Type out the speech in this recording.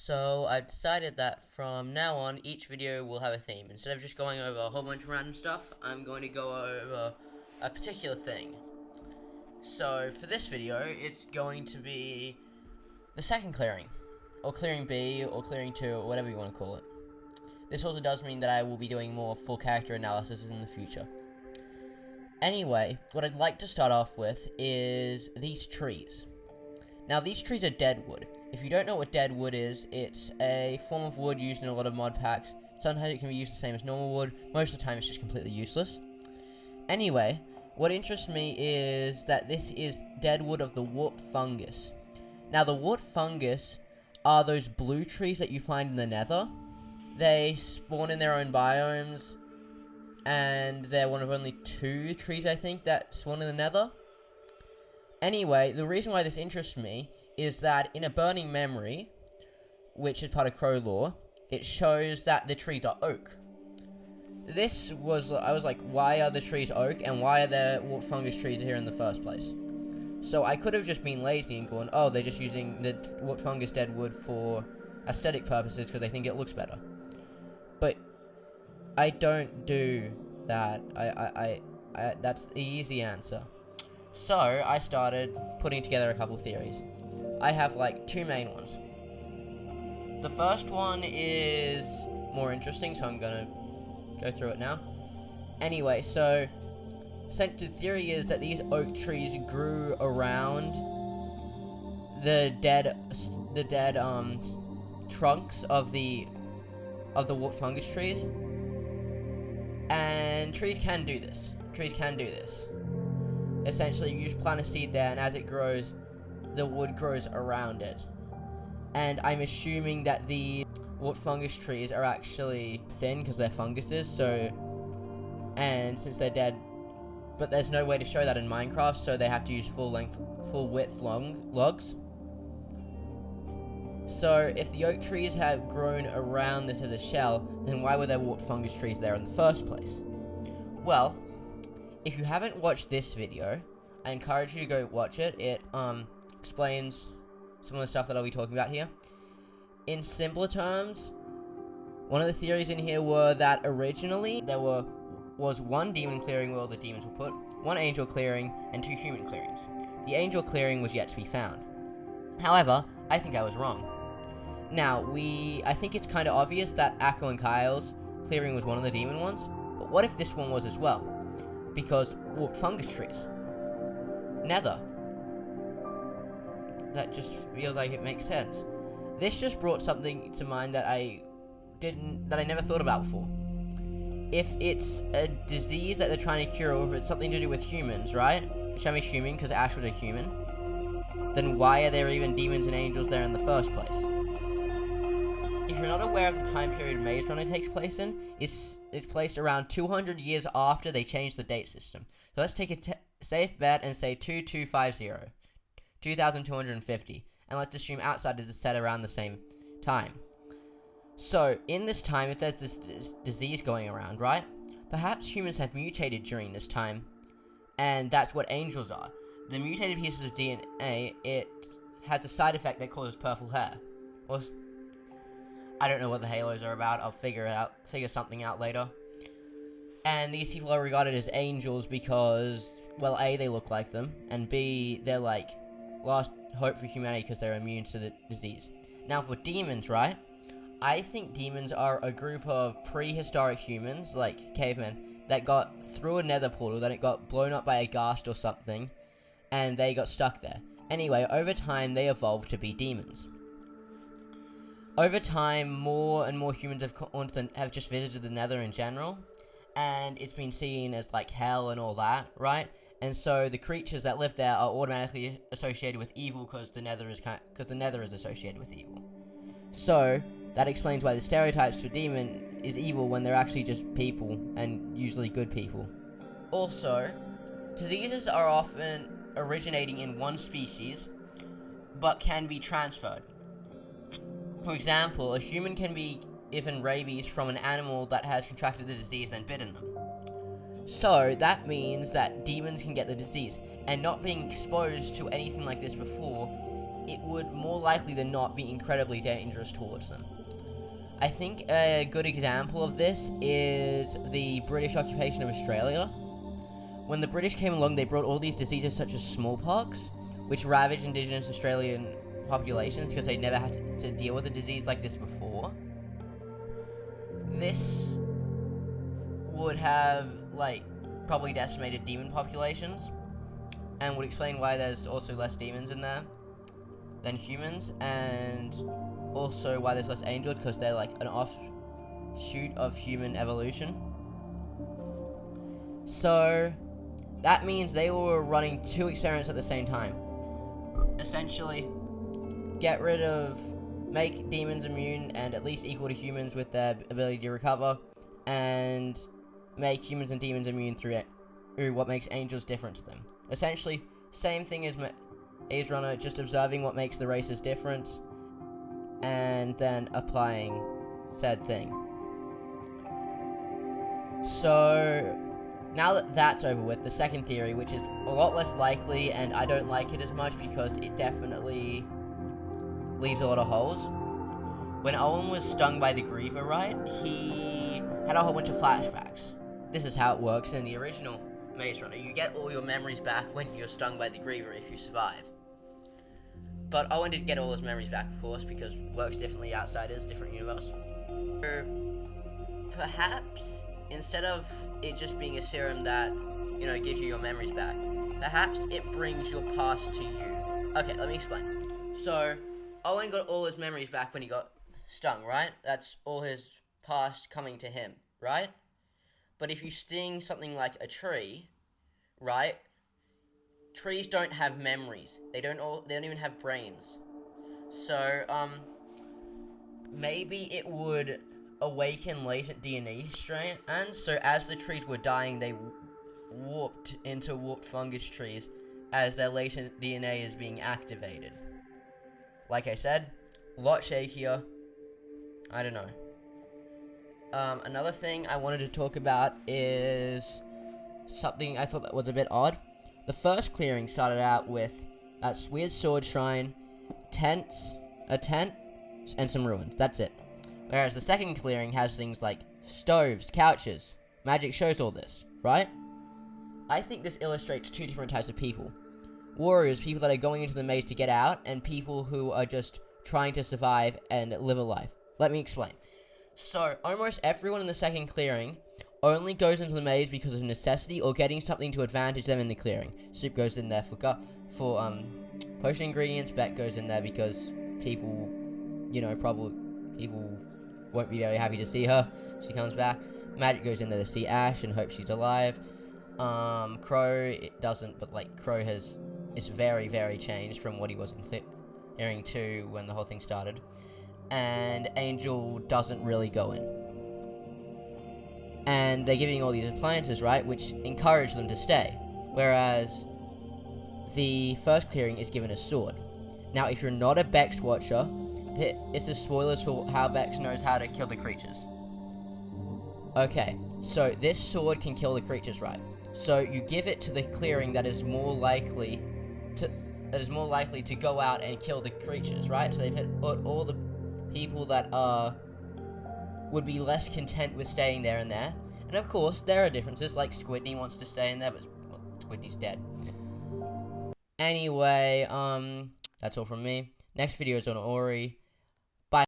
So I've decided that from now on, each video will have a theme. Instead of just going over a whole bunch of random stuff, I'm going to go over a particular thing. So for this video, it's going to be the second clearing, or clearing B, or clearing 2, or whatever you want to call it. This also does mean that I will be doing more full character analysis in the future. Anyway, what I'd like to start off with is these trees. Now, these trees are dead wood. If you don't know what dead wood is, it's a form of wood used in a lot of mod packs. Sometimes it can be used the same as normal wood. Most of the time, it's just completely useless. Anyway, what interests me is that this is dead wood of the warped fungus. Now, the warped fungus are those blue trees that you find in the nether. They spawn in their own biomes, and they're one of only 2 trees, I think, that spawn in the nether. Anyway, the reason why this interests me is that in a burning memory, which is part of Crow lore, it shows that the trees are oak. I was like, why are the trees oak, and why are there warped fungus trees here in the first place? So I could have just been lazy and gone, oh, they're just using the warped fungus dead wood for aesthetic purposes because they think it looks better. But I don't do that. That's the easy answer. So I started putting together a couple theories. I have like 2 main ones. The first one is more interesting, so I'm gonna go through it now. Anyway, so the theory is that these oak trees grew around the dead trunks of the warped fungus trees. And trees can do this. Essentially, you just plant a seed there, and as it grows, the wood grows around it. And I'm assuming that the warped fungus trees are actually thin because they're funguses, and since they're dead, but there's no way to show that in Minecraft, so they have to use full width logs. So if the oak trees have grown around this as a shell, then why were there warped fungus trees there in the first place? Well, if you haven't watched this video, I encourage you to go watch it. It explains some of the stuff that I'll be talking about here. In simpler terms, one of the theories in here were that originally there was 1 demon clearing where all the demons were put, 1 angel clearing, and 2 human clearings. The angel clearing was yet to be found. However, I think I was wrong. Now, I think it's kind of obvious that Akko and Kyle's clearing was one of the demon ones, but what if this one was as well? Because warped fungus trees. Nether. That just feels like it makes sense. This just brought something to mind that I never thought about before. If it's a disease that they're trying to cure, or if it's something to do with humans, right? Which I'm assuming because Ash was a human. Then why are there even demons and angels there in the first place? If you're not aware of the time period Maze Runner takes place in, it's placed around 200 years after they changed the date system. So let's take a safe bet and say 2250, 2250, and let's assume Outsiders is set around the same time. So in this time, if there's this disease going around, right? Perhaps humans have mutated during this time, and that's what angels are. The mutated pieces of DNA, it has a side effect that causes purple hair. Or, I don't know what the halos are about. I'll figure something out later. And these people are regarded as angels because, well, A, they look like them, and B, they're like last hope for humanity because they're immune to the disease. Now for demons, right? I think demons are a group of prehistoric humans, like cavemen, that got through a nether portal, then it got blown up by a ghast or something, and they got stuck there. Anyway, over time, they evolved to be demons. Over time, more and more humans have just visited the nether in general, and it's been seen as, like, hell and all that, right? And so the creatures that live there are automatically associated with evil because the nether is associated with evil. So that explains why the stereotypes for demon is evil when they're actually just people, and usually good people. Also, diseases are often originating in one species, but can be transferred. For example, a human can be given rabies from an animal that has contracted the disease and bitten them. So that means that demons can get the disease, and not being exposed to anything like this before, it would more likely than not be incredibly dangerous towards them. I think a good example of this is the British occupation of Australia. When the British came along, they brought all these diseases such as smallpox, which ravaged indigenous Australian populations because they never had to deal with a disease like this before. This would have, like, probably decimated demon populations, and would explain why there's also less demons in there than humans, and also why there's less angels, because they're like an offshoot of human evolution. So that means they were running 2 experiments at the same time. Essentially, make demons immune and at least equal to humans with their ability to recover, and make humans and demons immune through what makes angels different to them. Essentially, same thing as Maze Runner, just observing what makes the races different, and then applying said thing. So, now that that's over with, the second theory, which is a lot less likely, and I don't like it as much because it definitely leaves a lot of holes. When Owen was stung by the Griever, right, he had a whole bunch of flashbacks. This is how it works in the original Maze Runner. You get all your memories back when you're stung by the Griever if you survive. But Owen didn't get all his memories back, of course, because it works differently outside his different universe. So, perhaps, instead of it just being a serum that, gives you your memories back, perhaps it brings your past to you. Okay, let me explain. So, Owen got all his memories back when he got stung, right? That's all his past coming to him, right? But if you sting something like a tree, right? Trees don't have memories. They don't even have brains. So, maybe it would awaken latent DNA strands. And so as the trees were dying, they warped into warped fungus trees as their latent DNA is being activated. Like I said, a lot shakier. I don't know. Another thing I wanted to talk about is something I thought that was a bit odd. The first clearing started out with that weird sword shrine, a tent, and some ruins. That's it. Whereas the second clearing has things like stoves, couches. Magic shows all this, right? I think this illustrates 2 different types of people. Warriors, people that are going into the maze to get out, and people who are just trying to survive and live a life. Let me explain. So, almost everyone in the second clearing only goes into the maze because of necessity or getting something to advantage them in the clearing. Soup goes in there for potion ingredients. Beck goes in there because people, people won't be very happy to see her. She comes back. Magic goes in there to see Ash and hope she's alive. Crow, it doesn't, but Crow it's very, very changed from what he was in clearing 2 when the whole thing started. And Angel doesn't really go in. And they're giving all these appliances, right, which encourage them to stay. Whereas the first clearing is given a sword. Now, if you're not a Bex watcher, it's the spoilers for how Bex knows how to kill the creatures. Okay, so this sword can kill the creatures, right? So you give it to the clearing that is more likely to go out and kill the creatures, right? So they've hit all the people that would be less content with staying there and there. And of course, there are differences, like Squidney wants to stay in there, but Squidney's dead. Anyway, that's all from me. Next video is on Ori.